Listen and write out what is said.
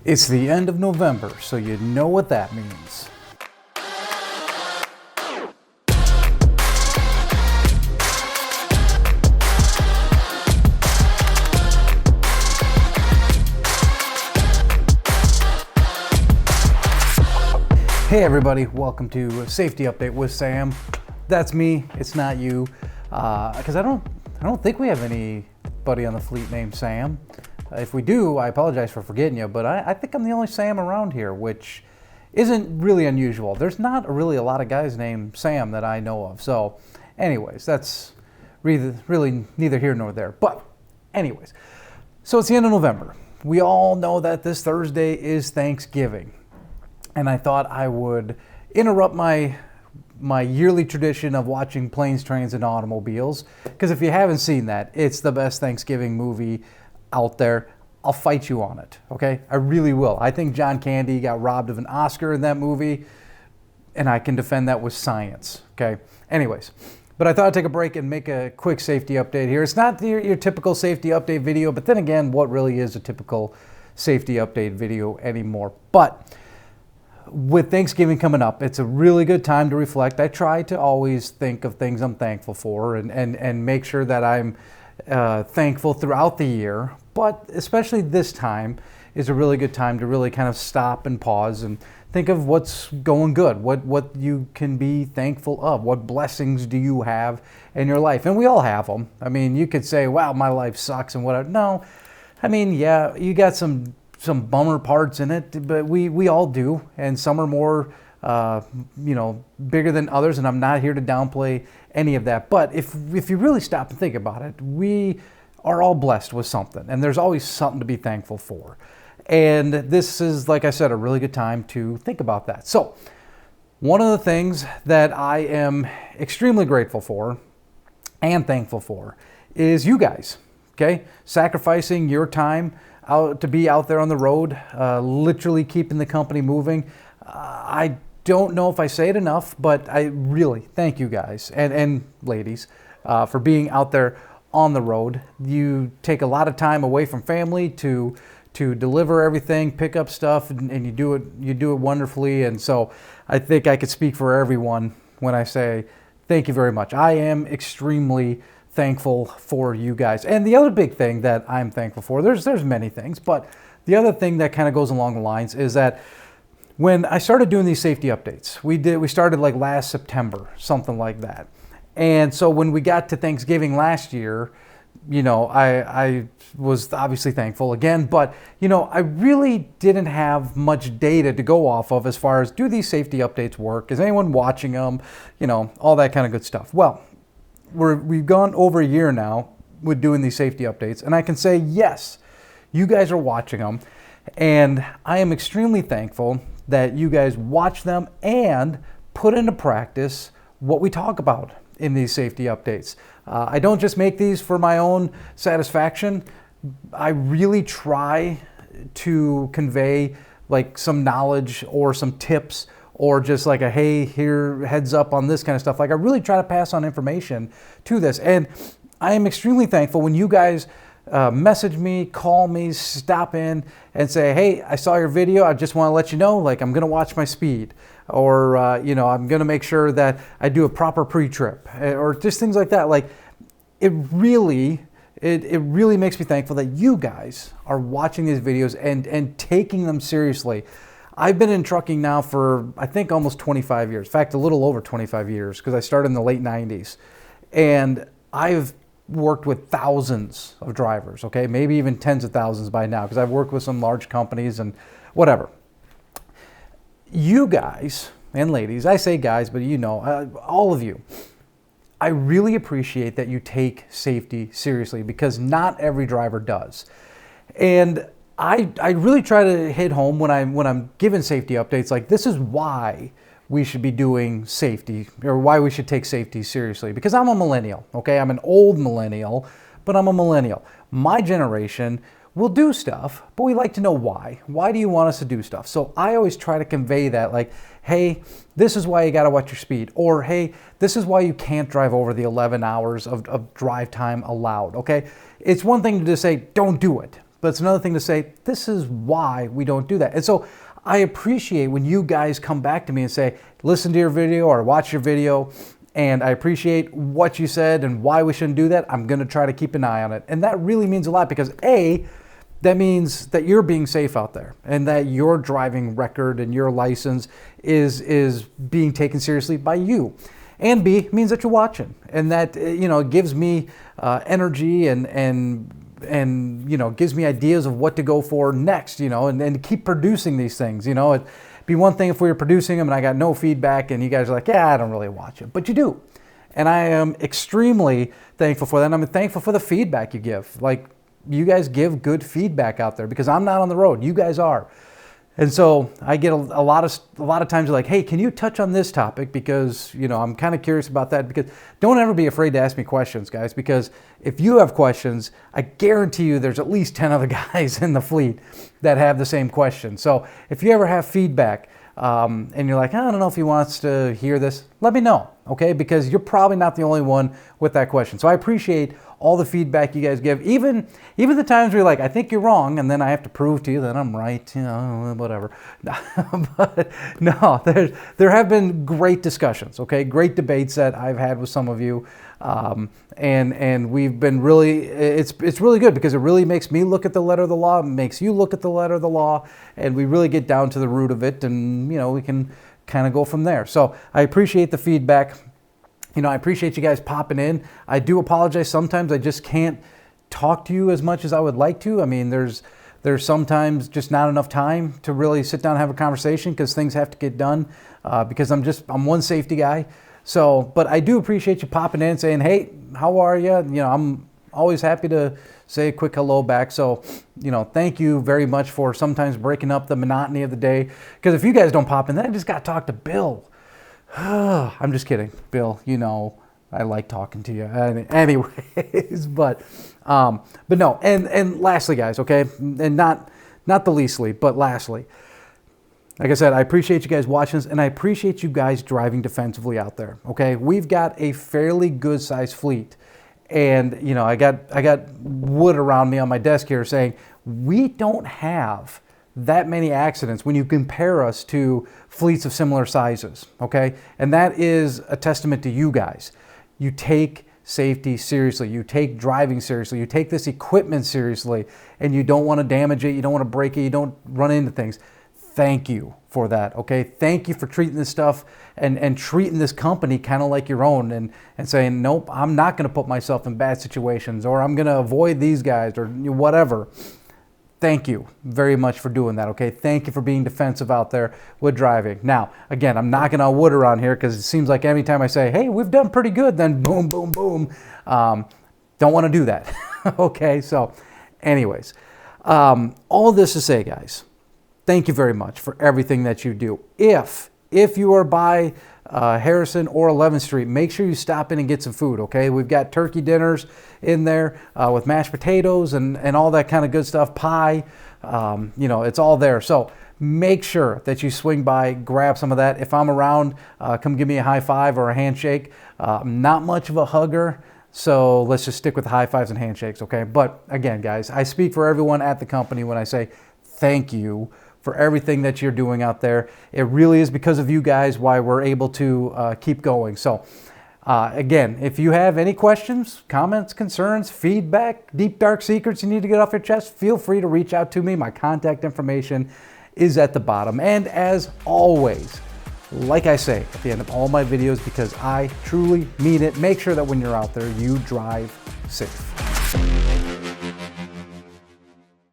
It's the end of November, so you know what that means. Hey everybody, welcome to Safety Update with Sam. That's me, it's not you, because I don't think we have anybody on the fleet named Sam. If we do, I apologize for forgetting you, but I think I'm the only Sam around here, which isn't really unusual. There's not really a lot of guys named Sam that I know of. So anyways, that's really neither here nor there. But anyways, so it's the end of November. We all know that this Thursday is Thanksgiving. And I thought I would interrupt my yearly tradition of watching Planes, Trains, and Automobiles, because if you haven't seen that, it's the best Thanksgiving movie out there. I'll fight you on it, okay? I really will. I think John Candy got robbed of an Oscar in that movie, and I can defend that with science, okay? Anyways, but I thought I'd take a break and make a quick safety update here. It's not your typical safety update video, but then again, what really is a typical safety update video anymore? But with Thanksgiving coming up, it's a really good time to reflect. I try to always think of things I'm thankful for and make sure that I'm thankful throughout the year, but especially this time is a really good time to really kind of stop and pause and think of what's going good, what you can be thankful of, what blessings do you have in your life. And we all have them. I mean, you could say, wow, my life sucks and whatever. No, I mean, yeah, you got some bummer parts in it, but we all do, and some are more bigger than others, and I'm not here to downplay any of that. But if you really stop and think about it, we are all blessed with something, and there's always something to be thankful for. And this is, like I said, a really good time to think about that. So one of the things that I am extremely grateful for and thankful for is you guys, okay? Sacrificing your time out to be out there on the road, literally keeping the company moving. I don't know if I say it enough, but I really thank you guys and ladies for being out there on the road. You take a lot of time away from family to deliver everything, pick up stuff, and you do it wonderfully. And so I think I could speak for everyone when I say thank you very much. I am extremely thankful for you guys. And the other big thing that I'm thankful for, there's many things, but the other thing that kind of goes along the lines is that when I started doing these safety updates, we started like last September, something like that. And so when we got to Thanksgiving last year, I was obviously thankful again, but I really didn't have much data to go off of as far as, do these safety updates work? Is anyone watching them? All that kind of good stuff. Well, we've gone over a year now with doing these safety updates, and I can say, yes, you guys are watching them, and I am extremely thankful that you guys watch them and put into practice what we talk about in these safety updates. I don't just make these for my own satisfaction. I really try to convey like some knowledge or some tips, or just like a, hey, here, heads up on this kind of stuff. Like I really try to pass on information to this. And I am extremely thankful when you guys message me, call me, stop in and say, hey, I saw your video. I just want to let you know, like, I'm going to watch my speed, or, I'm going to make sure that I do a proper pre-trip, or just things like that. Like it really makes me thankful that you guys are watching these videos and taking them seriously. I've been in trucking now for, I think, almost 25 years. In fact, a little over 25 years, because I started in the late 90s. And I've worked with thousands of drivers, okay? Maybe even tens of thousands by now, because I've worked with some large companies and whatever. You guys and ladies, I say guys, but all of you, I really appreciate that you take safety seriously, because not every driver does. And I really try to hit home when I'm giving safety updates, like, this is why we should be doing safety, or why we should take safety seriously, because I'm a millennial, okay? I'm an old millennial, but I'm a millennial. My generation will do stuff, but we like to know why. Why do you want us to do stuff? So I always try to convey that, like, hey, this is why you gotta watch your speed, or hey, this is why you can't drive over the 11 hours of drive time allowed, okay? It's one thing to just say, don't do it. but it's another thing to say, this is why we don't do that. And so I appreciate when you guys come back to me and say, listen to your video or watch your video, and I appreciate what you said and why we shouldn't do that. I'm going to try to keep an eye on it. And that really means a lot because A, that means that you're being safe out there and that your driving record and your license is being taken seriously by you. And B, means that you're watching, and that, it gives me energy and gives me ideas of what to go for next, and keep producing these things. It'd be one thing if we were producing them and I got no feedback and you guys are like, yeah, I don't really watch it, but you do. And I am extremely thankful for that. And I'm thankful for the feedback you give. Like, you guys give good feedback out there because I'm not on the road. You guys are. And so I get a lot of times like, hey, can you touch on this topic? Because, I'm kind of curious about that. Because don't ever be afraid to ask me questions, guys, because if you have questions, I guarantee you there's at least 10 other guys in the fleet that have the same question. So if you ever have feedback and you're like, I don't know if he wants to hear this, let me know, okay? Because you're probably not the only one with that question. So I appreciate all the feedback you guys give, even the times where you're like, I think you're wrong, and then I have to prove to you that I'm right, whatever. But no, there have been great discussions, okay? Great debates that I've had with some of you, and we've been really, it's really good because it really makes me look at the letter of the law, makes you look at the letter of the law, and we really get down to the root of it, and we can kind of go from there. So I appreciate the feedback. I appreciate you guys popping in. I do apologize. Sometimes I just can't talk to you as much as I would like to. I mean, there's sometimes just not enough time to really sit down and have a conversation because things have to get done because I'm one safety guy. So, but I do appreciate you popping in and saying, hey, how are you? I'm always happy to say a quick hello back. So, thank you very much for sometimes breaking up the monotony of the day. Because if you guys don't pop in, then I just got to talk to Bill. I'm just kidding, Bill. I like talking to you. Anyways, but no. And lastly, guys, okay, and not the leastly, but lastly, like I said, I appreciate you guys watching this, and I appreciate you guys driving defensively out there. Okay, we've got a fairly good sized fleet, and I got wood around me on my desk here saying we don't have that many accidents when you compare us to fleets of similar sizes, okay? And that is a testament to you guys. You take safety seriously. You take driving seriously. You take this equipment seriously, and you don't want to damage it. You don't want to break it. You don't run into things. Thank you for that, okay? Thank you for treating this stuff and treating this company kind of like your own and saying, nope, I'm not going to put myself in bad situations, or I'm going to avoid these guys, or whatever. Thank you very much for doing that, okay? Thank you for being defensive out there with driving. Now, again, I'm knocking on wood around here because it seems like every time I say, hey, we've done pretty good, then boom, boom, boom. Don't want to do that, okay? So anyways, all this to say, guys, thank you very much for everything that you do. If you are by Harrison or 11th Street, make sure you stop in and get some food, okay? We've got turkey dinners in there with mashed potatoes and all that kind of good stuff, pie, it's all there. So make sure that you swing by, grab some of that. If I'm around, come give me a high five or a handshake. I'm not much of a hugger, so let's just stick with the high fives and handshakes, okay? But again, guys, I speak for everyone at the company when I say thank you for everything that you're doing out there. It really is because of you guys why we're able to keep going. So again, if you have any questions, comments, concerns, feedback, deep dark secrets you need to get off your chest, feel free to reach out to me. My contact information is at the bottom. And as always, like I say at the end of all my videos, because I truly mean it, make sure that when you're out there, you drive safe.